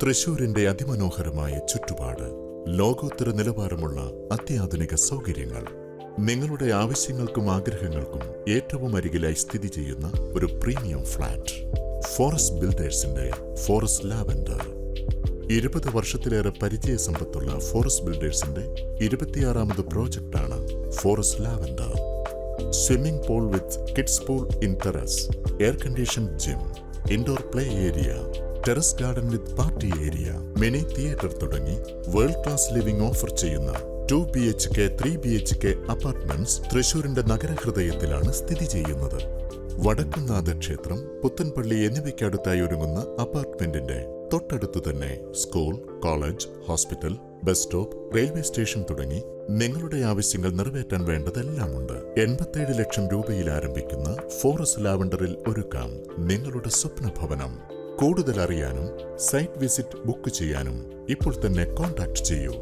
തൃശൂരിന്റെ അതിമനോഹരമായ ചുറ്റുപാട്, ലോകോത്തര നിലവാരമുള്ള അത്യാധുനിക സൗകര്യങ്ങൾ, നിങ്ങളുടെ ആവശ്യങ്ങൾക്കും ആഗ്രഹങ്ങൾക്കും ഏറ്റവും അരികിലായി സ്ഥിതി ചെയ്യുന്ന ഒരു പ്രീമിയം ഫ്ലാറ്റ്. ഫോറസ്റ്റ് ബിൽഡേഴ്സിന്റെ ഫോറസ്റ്റ് ലാവൻഡർ. 20 വർഷത്തിലേറെ പരിചയസമ്പത്തുള്ള ഫോറസ്റ്റ് ബിൽഡേഴ്സിന്റെ 26ാമത് പ്രോജക്റ്റാണ് forest lavender. Swimming pool with kids pool in terrace, air condition gym, indoor play area, terrace garden with party area, mini theatre തുടങ്ങി വേൾഡ് ക്ലാസ് ലിവിംഗ് ഓഫർ ചെയ്യുന്ന 2 BHK 3 BHK apartments തൃശൂരിന്റെ നഗരഹൃദയത്തിലാണ് സ്ഥിതി ചെയ്യുന്നത്. വടക്കുംനാഥ ക്ഷേത്രം, പുത്തൻപള്ളി എന്നിവയ്ക്കടുത്തായി ഒരുങ്ങുന്ന അപ്പാർട്ട്മെന്റിന്റെ തൊട്ടടുത്തു തന്നെ school, college, hospital, bus stop, railway station തുടങ്ങി നിങ്ങളുടെ ആവശ്യങ്ങൾ നിറവേറ്റാൻ വേണ്ടതെല്ലാമുണ്ട്. 87 ലക്ഷം രൂപയിൽ ആരംഭിക്കുന്ന ഫോറസ്റ്റ് ലാവൻഡറിൽ ഒരുക്കാം നിങ്ങളുടെ സ്വപ്ന ഭവനം. കൂടുതൽ അറിയാനും സൈറ്റ് വിസിറ്റ് ബുക്ക് ചെയ്യാനും ഇപ്പോൾ തന്നെ കോൺടാക്ട് ചെയ്യൂ.